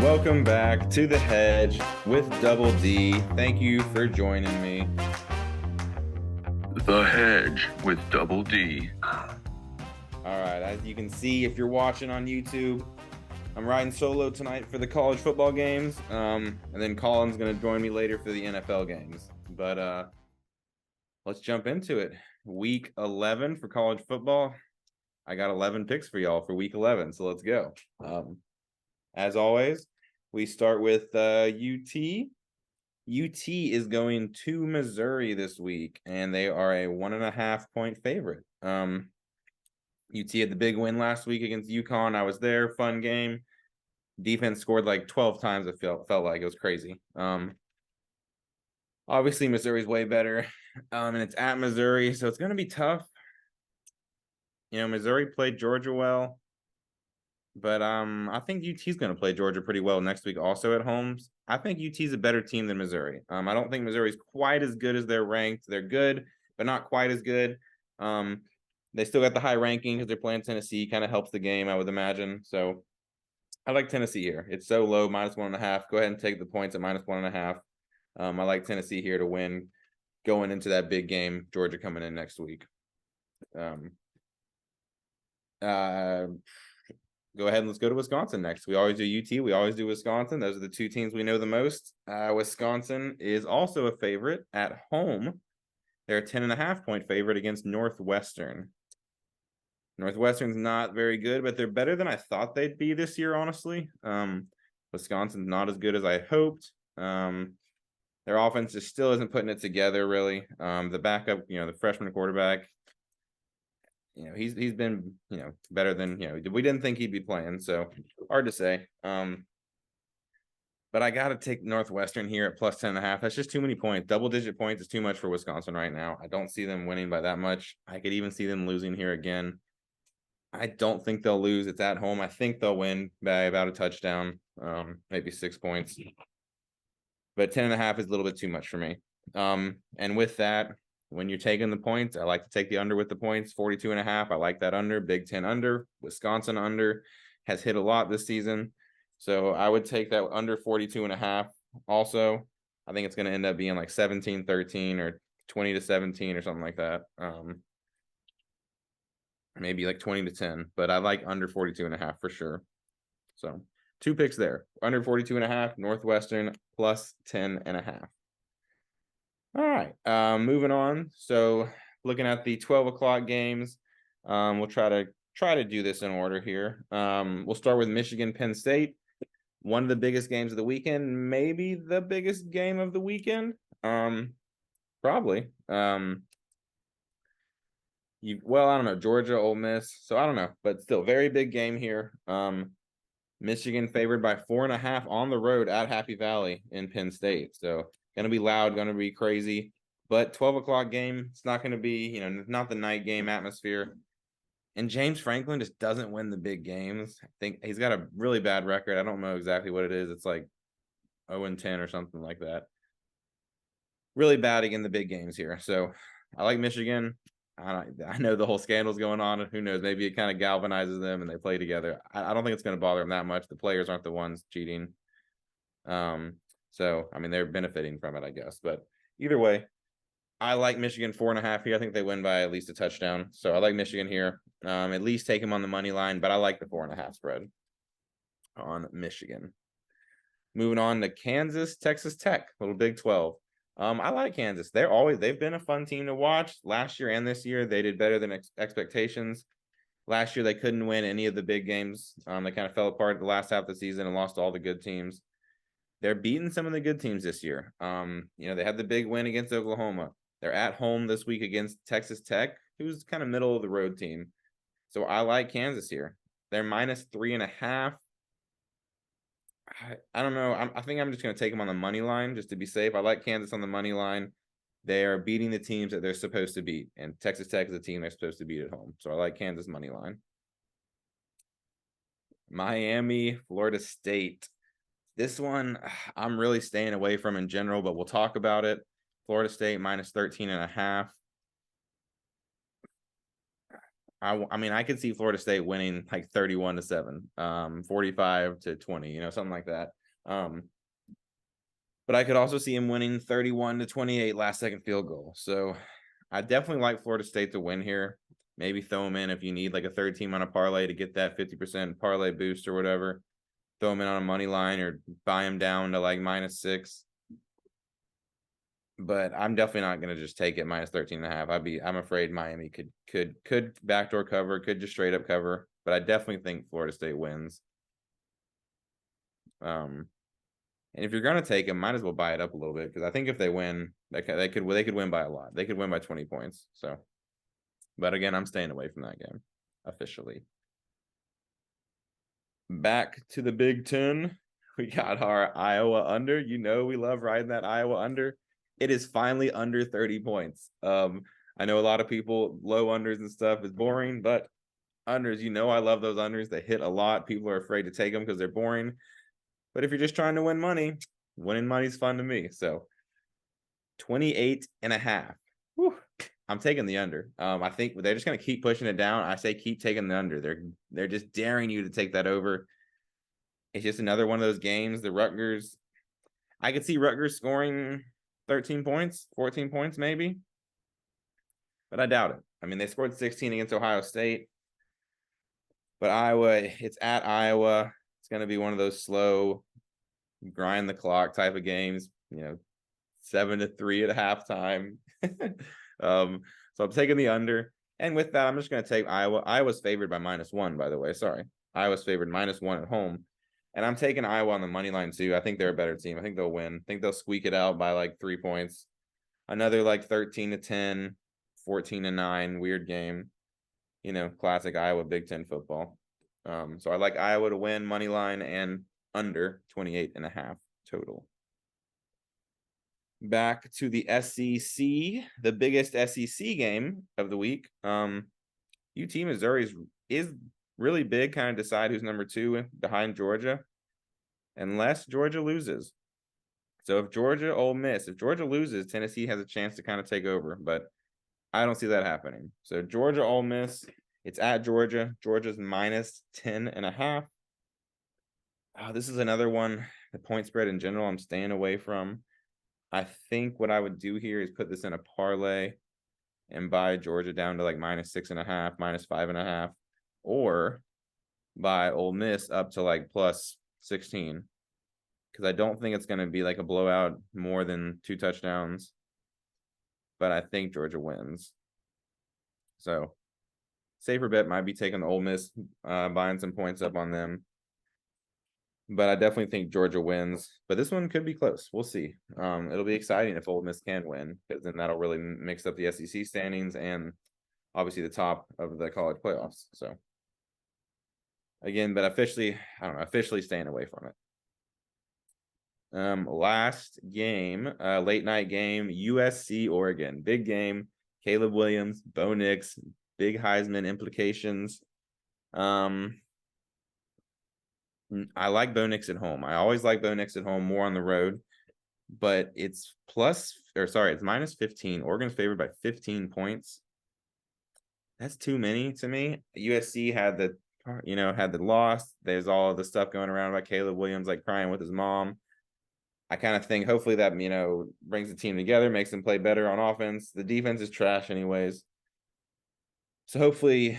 Welcome back to The Hedge with Double D. Thank you for joining me. The Hedge with Double D. All right, as you can see, if you're watching on YouTube, I'm riding solo tonight for the college football games, and then Colin's going to join me later for the NFL games. But let's jump into it. Week 11 for college football. I got 11 picks for y'all for week 11, so let's go. As always, we start with UT. UT is going to Missouri this week, and they are a 1.5-point favorite. UT had the big win last week against UConn. I was there, fun game. Defense scored like 12 times. It felt like it was crazy. Obviously, Missouri's way better, and it's at Missouri, so it's going to be tough. You know, Missouri played Georgia well, but I think UT's going to play Georgia pretty well next week also at home. I think UT's a better team than Missouri. I don't think Missouri's quite as good as they're ranked. They're good, but not quite as good. They still got the high ranking because they're playing Tennessee. Kind of helps the game, I would imagine. So I like Tennessee here. It's so low, -1.5. Go ahead and take the points at -1.5. I like Tennessee here to win going into that big game. Georgia coming in next week. Go ahead and let's go to Wisconsin next. We always do UT. We always do Wisconsin. Those are the two teams we know the most. Wisconsin is also a favorite at home. They're a 10.5-point favorite against Northwestern. Northwestern's not very good, but they're better than I thought they'd be this year, honestly. Wisconsin's not as good as I hoped. Their offense just still isn't putting it together, really. The backup, the freshman quarterback, he's been, better than, we didn't think he'd be playing, so hard to say. But I got to take Northwestern here at +10.5. That's just too many points. Double-digit points is too much for Wisconsin right now. I don't see them winning by that much. I could even see them losing here again. I don't think they'll lose. It's at home. I think they'll win by about a touchdown, maybe 6 points. But 10.5 is a little bit too much for me. And with that, when you're taking the points, I like to take the under with the points, 42.5. I like that under. Big Ten under. Wisconsin under has hit a lot this season. So I would take that under 42.5. Also, I think it's going to end up being like 17-13 or 20-17 or something like that. Maybe like 20-10, but I like under 42.5 for sure. So 2 picks there. Under 42.5, Northwestern +10.5. All right, moving on. So looking at the 12 o'clock games, we'll try to do this in order here. We'll start with Michigan, Penn State. One of the biggest games of the weekend, maybe the biggest game of the weekend. Probably. I don't know, Georgia, Ole Miss. So I don't know, but still very big game here. Michigan favored by 4.5 on the road at Happy Valley in Penn State. So going to be loud, going to be crazy, but 12 o'clock game. It's not going to be, not the night game atmosphere. And James Franklin just doesn't win the big games. I think he's got a really bad record. I don't know exactly what it is. It's like 0-10 or something like that. Really bad in the big games here. So I like Michigan. I know the whole scandal's going on. Who knows? Maybe it kind of galvanizes them and they play together. I don't think it's going to bother them that much. The players aren't the ones cheating. So, I mean, they're benefiting from it, I guess. But either way, I like Michigan 4.5 here. I think they win by at least a touchdown. So I like Michigan here. At least take them on the money line, but I like the 4.5 spread on Michigan. Moving on to Kansas, Texas Tech, little Big 12. I like Kansas. They've been a fun team to watch. Last year and this year, they did better than expectations. Last year, they couldn't win any of the big games. They kind of fell apart the last half of the season and lost all the good teams. They're beating some of the good teams this year. They had the big win against Oklahoma. They're at home this week against Texas Tech, who's kind of middle of the road team. So I like Kansas here. They're -3.5. I don't know. I think I'm just going to take them on the money line just to be safe. I like Kansas on the money line. They are beating the teams that they're supposed to beat, and Texas Tech is a team they're supposed to beat at home. So I like Kansas money line. Miami, Florida State. This one I'm really staying away from in general, but we'll talk about it. Florida State -13.5. I mean, I could see Florida State winning like 31-7, 45-20, something like that. But I could also see him winning 31-28 last second field goal. So I definitely like Florida State to win here. Maybe throw them in if you need like a third team on a parlay to get that 50% parlay boost or whatever. Throw them in on a money line or buy them down to like -6. But I'm definitely not going to just take it -13.5. I'm afraid Miami could backdoor cover, could just straight up cover. But I definitely think Florida State wins. And if you're going to take them, might as well buy it up a little bit, because I think if they win, they could win by a lot. They could win by 20 points. So, but again, I'm staying away from that game officially. Back to the Big Ten, we got our Iowa under. We love riding that Iowa under. It is finally under 30 points. I know a lot of people low unders and stuff is boring, but unders, I love those unders. They hit a lot. People are afraid to take them because they're boring. But if you're just trying to win money, winning money is fun to me. So 28.5. Whew. I'm taking the under. I think they're just going to keep pushing it down. I say keep taking the under. They're just daring you to take that over. It's just another one of those games. The Rutgers, I could see Rutgers scoring 13 points, 14 points maybe. But I doubt it. I mean, they scored 16 against Ohio State. But Iowa, it's at Iowa. It's going to be one of those slow, grind the clock type of games, 7-3 at halftime. So I'm taking the under. And with that, I'm just going to take Iowa. Iowa's favored by -1, by the way. Sorry. Iowa's favored -1 at home. And I'm taking Iowa on the money line too. I think they're a better team. I think they'll win. I think they'll squeak it out by like 3 points. Another like 13-10, 14-9, weird game. Classic Iowa Big Ten football. So I like Iowa to win money line and under 28.5 total. Back to the SEC, the biggest SEC game of the week. UT Missouri is really big, kind of decide who's number 2 behind Georgia, unless Georgia loses. So if Georgia loses, Tennessee has a chance to kind of take over, but I don't see that happening. So Georgia, Ole Miss, it's at Georgia. Georgia's -10.5. This is another one, the point spread in general, I'm staying away from. I think what I would do here is put this in a parlay and buy Georgia down to like -6.5, -5.5, or buy Ole Miss up to like +16, because I don't think it's going to be like a blowout more than 2 touchdowns, but I think Georgia wins. So safer bet might be taking the Ole Miss, buying some points up on them. But I definitely think Georgia wins. But this one could be close. We'll see. It'll be exciting if Ole Miss can win, because then that'll really mix up the SEC standings and obviously the top of the college playoffs. So again, but officially staying away from it. Last game, late night game, USC Oregon, big game. Caleb Williams, Bo Nix, big Heisman implications. I like Bo Nix at home. I always like Bo Nix at home, more on the road, but it's -15. Oregon's favored by 15 points. That's too many to me. USC had the loss. There's all the stuff going around about Caleb Williams, like crying with his mom. I kind of think hopefully that, brings the team together, makes them play better on offense. The defense is trash anyways. So hopefully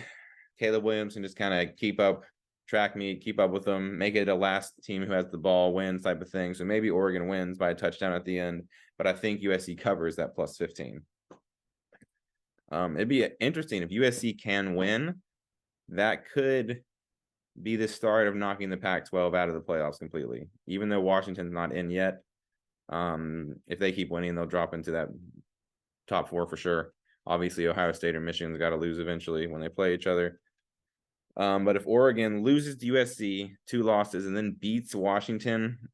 Caleb Williams can just kind of keep up with them, make it a last team who has the ball wins type of thing. So maybe Oregon wins by a touchdown at the end, but I think USC covers that +15. It'd be interesting if USC can win. That could be the start of knocking the Pac-12 out of the playoffs completely, even though Washington's not in yet. If they keep winning, they'll drop into that top 4 for sure. Obviously, Ohio State or Michigan's got to lose eventually when they play each other. But if Oregon loses to USC, 2 losses, and then beats Washington,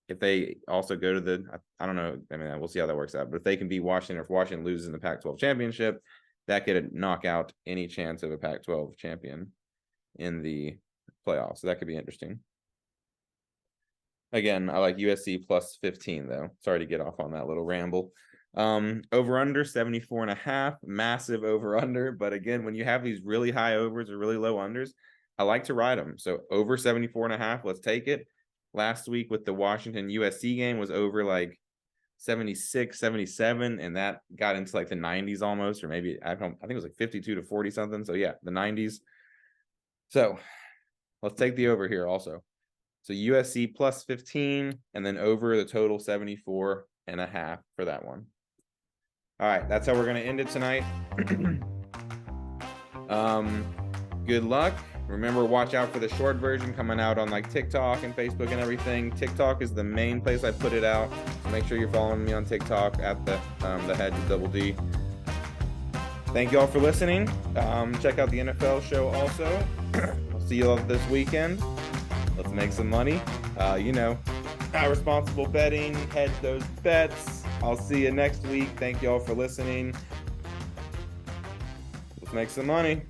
if they also go to I don't know. I mean, we'll see how that works out. But if they can beat Washington, or if Washington loses in the Pac-12 championship, that could knock out any chance of a Pac-12 champion in the playoffs. So that could be interesting. Again, I like USC +15 though. Sorry to get off on that little ramble. Over under 74.5, massive over under. But again, when you have these really high overs or really low unders, I like to ride them. So over 74.5, let's take it. Last week with the Washington USC game was over like 76, 77, and that got into like the 90s almost, or maybe I think it was like 52 to 40 something. So yeah, the 90s. So let's take the over here also. So USC plus 15, and then over the total 74.5 for that one. All right, that's how we're gonna end it tonight. Good luck. Remember, watch out for the short version coming out on like TikTok and Facebook and everything. TikTok is the main place I put it out. So make sure you're following me on TikTok at the head to Double D. Thank you all for listening. Check out the NFL show also. I'll see you all this weekend. Let's make some money. Responsible betting, hedge those bets. I'll see you next week. Thank you all for listening. Let's make some money.